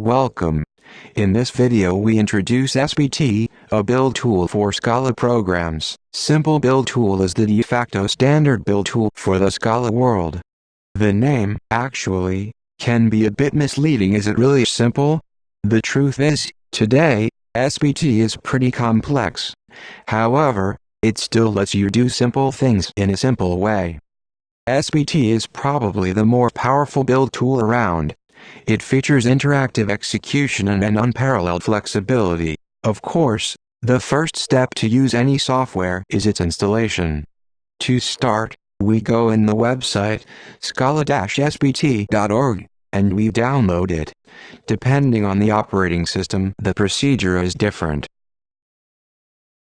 Welcome. In this video we introduce SBT, a build tool for Scala programs. Simple Build Tool is the de facto standard build tool for the Scala world. The name, actually, can be a bit misleading. Is it really simple? The truth is, today, SBT is pretty complex. However, it still lets you do simple things in a simple way. SBT is probably the more powerful build tool around. It features interactive execution and an unparalleled flexibility. Of course, the first step to use any software is its installation. To start, we go in the website, scala-sbt.org, and we download it. Depending on the operating system, the procedure is different.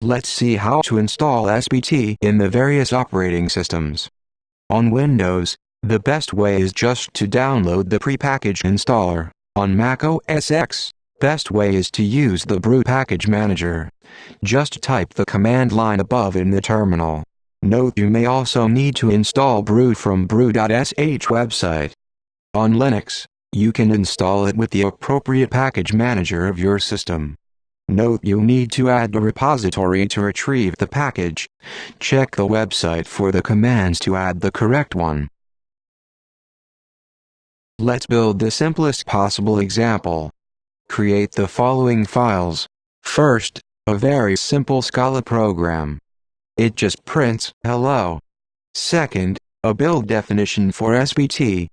Let's see how to install SBT in the various operating systems. On Windows, the best way is just to download the prepackaged installer. On Mac OS X, best way is to use the brew package manager. Just type the command line above in the terminal. Note you may also need to install brew from brew.sh website. On Linux, you can install it with the appropriate package manager of your system. Note you need to add a repository to retrieve the package. Check the website for the commands to add the correct one. Let's build the simplest possible example. Create the following files. First, a very simple Scala program. It just prints hello. Second, a build definition for SBT.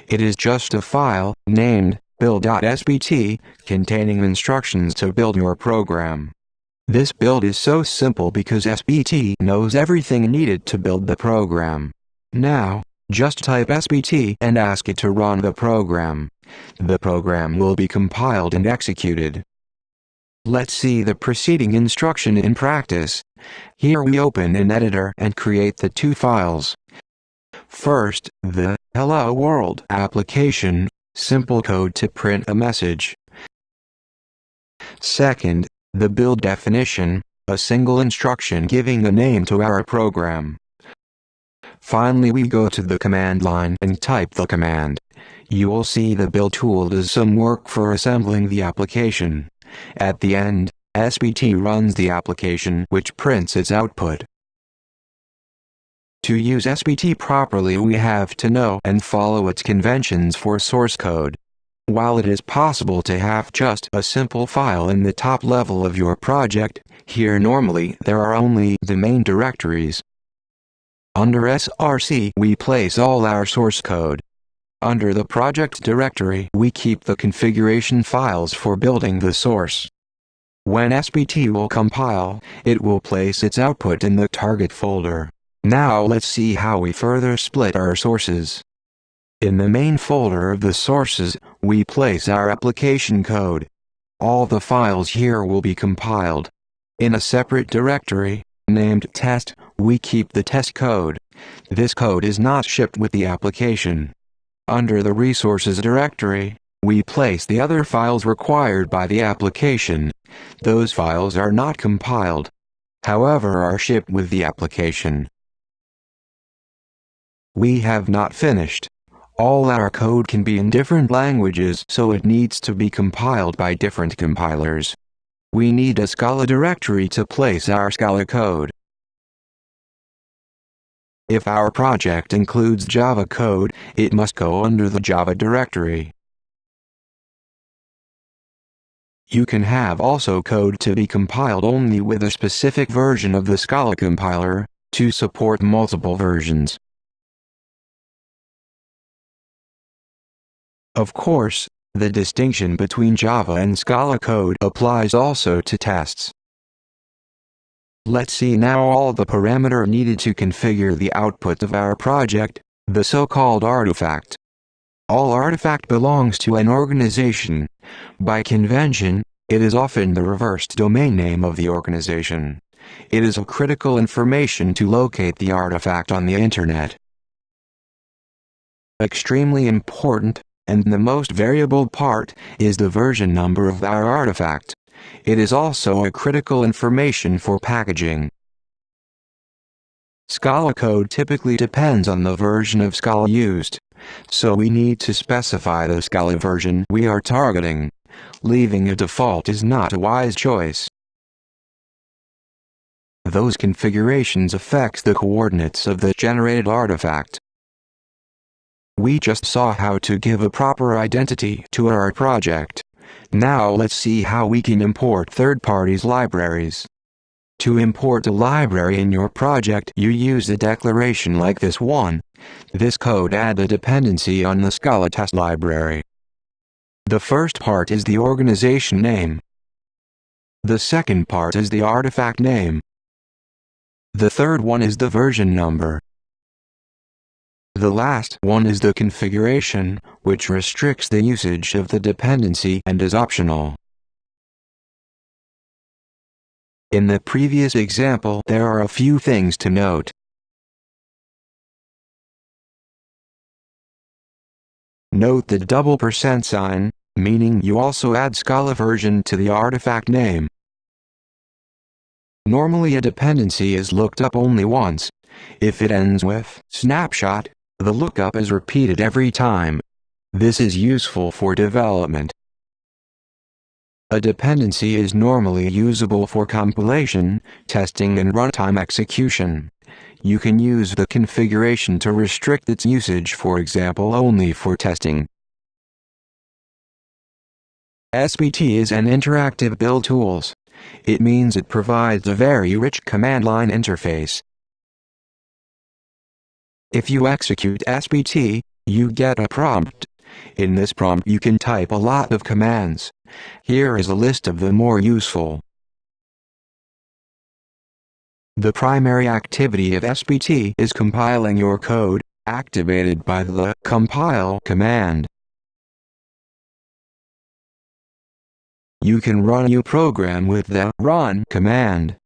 It is just a file named build.sbt containing instructions to build your program. This build is so simple because SBT knows everything needed to build the program. Now, just type SBT and ask it to run the program. The program will be compiled and executed. Let's see the preceding instruction in practice. Here we open an editor and create the two files. First, the Hello World application, simple code to print a message. Second, the build definition, a single instruction giving a name to our program. Finally we go to the command line and type the command. You will see the build tool does some work for assembling the application. At the end, SBT runs the application which prints its output. To use SBT properly we have to know and follow its conventions for source code. While it is possible to have just a simple file in the top level of your project, here normally there are only the main directories. Under src we place all our source code. Under the project directory we keep the configuration files for building the source. When SBT will compile, it will place its output in the target folder. Now let's see how we further split our sources. In the main folder of the sources, we place our application code. All the files here will be compiled. In a separate directory, named test, we keep the test code. This code is not shipped with the application. Under the resources directory, we place the other files required by the application. Those files are not compiled, however are shipped with the application. We have not finished. All our code can be in different languages, so it needs to be compiled by different compilers. We need a Scala directory to place our Scala code. If our project includes Java code, it must go under the Java directory. You can have also code to be compiled only with a specific version of the Scala compiler, to support multiple versions. Of course, the distinction between Java and Scala code applies also to tests. Let's see now all the parameter needed to configure the output of our project, the so-called artifact. All artifact belongs to an organization. By convention, it is often the reversed domain name of the organization. It is of critical information to locate the artifact on the internet. Extremely important, and the most variable part, is the version number of our artifact. It is also a critical information for packaging. Scala code typically depends on the version of Scala used, so we need to specify the Scala version we are targeting. Leaving a default is not a wise choice. Those configurations affect the coordinates of the generated artifact. We just saw how to give a proper identity to our project. Now let's see how we can import third-party libraries. To import a library in your project, you use a declaration like this one. This code adds a dependency on the Scala test library. The first part is the organization name. The second part is the artifact name. The third one is the version number. The last one is the configuration, which restricts the usage of the dependency and is optional. In the previous example, there are a few things to note. Note the double %, meaning you also add Scala version to the artifact name. Normally a dependency is looked up only once. If it ends with snapshot, the lookup is repeated every time. This is useful for development. A dependency is normally usable for compilation, testing and runtime execution. You can use the configuration to restrict its usage, for example only for testing. SBT is an interactive build tool. It means it provides a very rich command line interface. If you execute SBT, you get a prompt. In this prompt you can type a lot of commands. Here is a list of the more useful. The primary activity of SBT is compiling your code, activated by the compile command. You can run your program with the run command.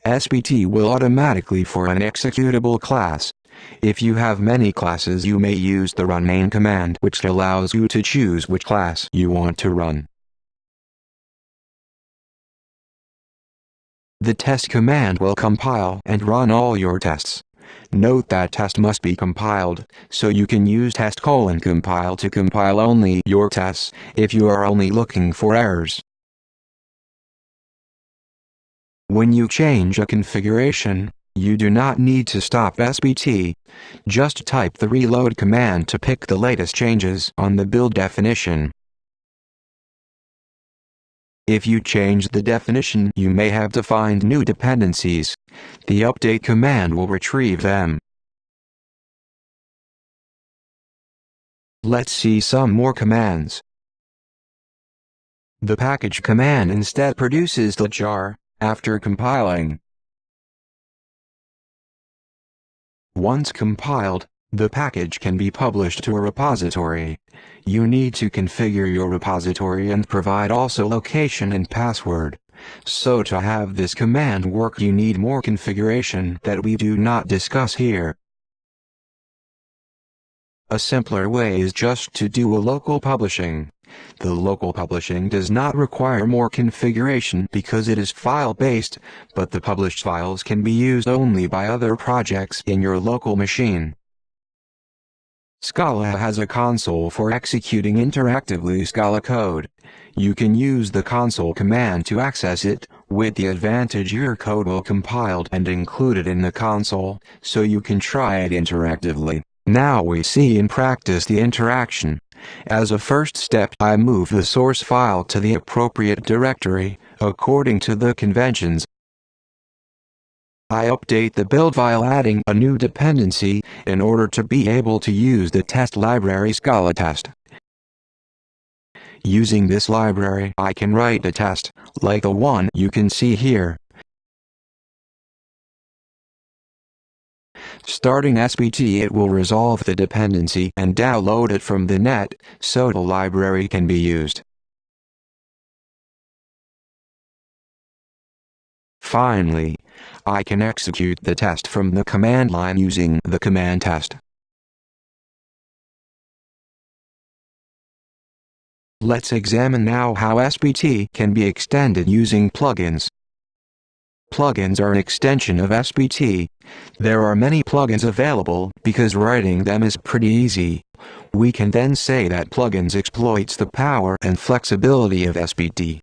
SBT will automatically for an executable class. If you have many classes, you may use the run main command, which allows you to choose which class you want to run. The test command will compile and run all your tests. Note that test must be compiled, so you can use test:compile to compile only your tests, if you are only looking for errors. When you change a configuration, you do not need to stop SBT. Just type the reload command to pick the latest changes on the build definition. If you change the definition, you may have to find new dependencies. The update command will retrieve them. Let's see some more commands. The package command instead produces the jar after compiling. Once compiled, the package can be published to a repository. You need to configure your repository and provide also location and password. So to have this command work, you need more configuration that we do not discuss here. A simpler way is just to do a local publishing. The local publishing does not require more configuration because it is file-based, but the published files can be used only by other projects in your local machine. Scala has a console for executing interactively Scala code. You can use the console command to access it, with the advantage your code will compiled and included in the console, so you can try it interactively. Now we see in practice the interaction. As a first step, I move the source file to the appropriate directory, according to the conventions. I update the build file adding a new dependency, in order to be able to use the test library Scala test. Using this library, I can write a test, like the one you can see here. Starting SBT, it will resolve the dependency and download it from the net, so the library can be used. Finally, I can execute the test from the command line using the command test. Let's examine now how SBT can be extended using plugins. Plugins are an extension of SBT. There are many plugins available because writing them is pretty easy. We can then say that plugins exploits the power and flexibility of SBT.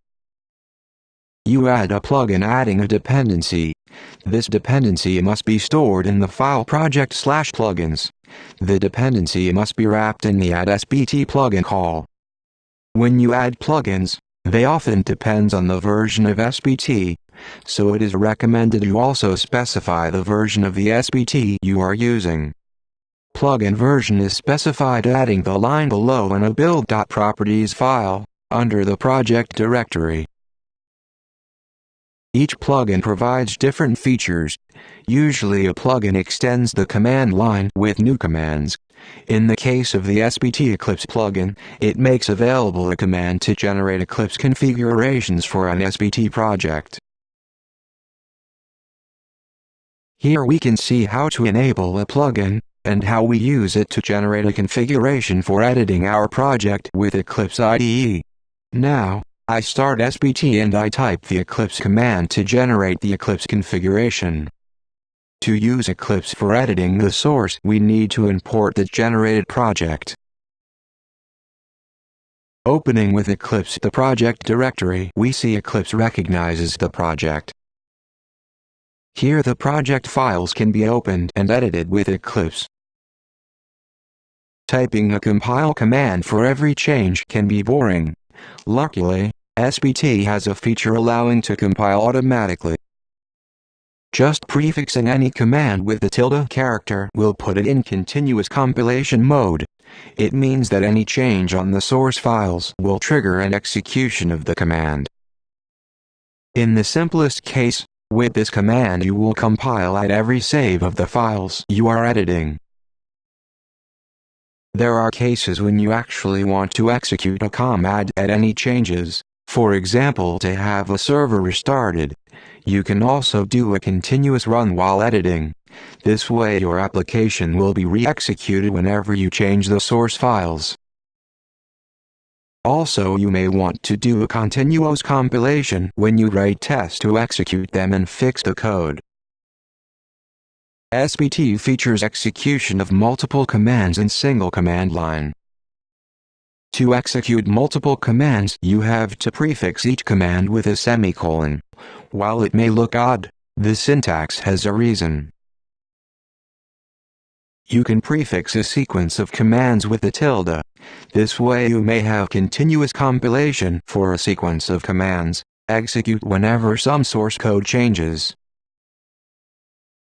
You add a plugin adding a dependency. This dependency must be stored in the file project/plugins. The dependency must be wrapped in the add SBT plugin call. When you add plugins, they often depend on the version of SBT, so it is recommended you also specify the version of the SBT you are using. Plugin version is specified adding the line below in a build.properties file, under the project directory. Each plugin provides different features. Usually a plugin extends the command line with new commands. In the case of the SBT Eclipse plugin, it makes available a command to generate Eclipse configurations for an SBT project. Here we can see how to enable a plugin, and how we use it to generate a configuration for editing our project with Eclipse IDE. Now, I start SBT and I type the Eclipse command to generate the Eclipse configuration. To use Eclipse for editing the source, we need to import the generated project. Opening with Eclipse the project directory, we see Eclipse recognizes the project. Here the project files can be opened and edited with Eclipse. Typing a compile command for every change can be boring. Luckily, SBT has a feature allowing to compile automatically. Just prefixing any command with the tilde character will put it in continuous compilation mode. It means that any change on the source files will trigger an execution of the command. In the simplest case, with this command you will compile at every save of the files you are editing. There are cases when you actually want to execute a command at any changes, for example to have a server restarted. You can also do a continuous run while editing. This way your application will be re-executed whenever you change the source files. Also you may want to do a continuous compilation when you write tests to execute them and fix the code. SBT features execution of multiple commands in single command line. To execute multiple commands, you have to prefix each command with a semicolon. While it may look odd, the syntax has a reason. You can prefix a sequence of commands with a tilde. This way you may have continuous compilation for a sequence of commands, execute whenever some source code changes.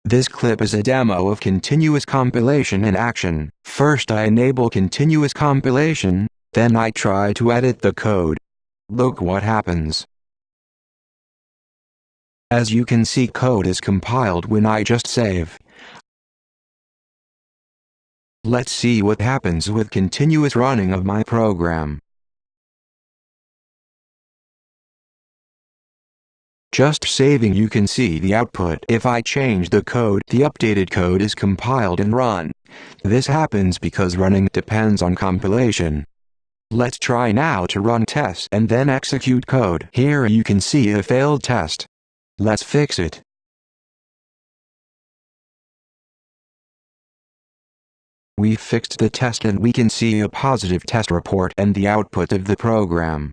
This clip is a demo of continuous compilation in action. First I enable continuous compilation, then I try to edit the code. Look what happens. As you can see, code is compiled when I just save. Let's see what happens with continuous running of my program. Just saving, you can see the output. If I change the code, the updated code is compiled and run. This happens because running depends on compilation. Let's try now to run tests and then execute code. Here you can see a failed test. Let's fix it. We fixed the test and we can see a positive test report and the output of the program.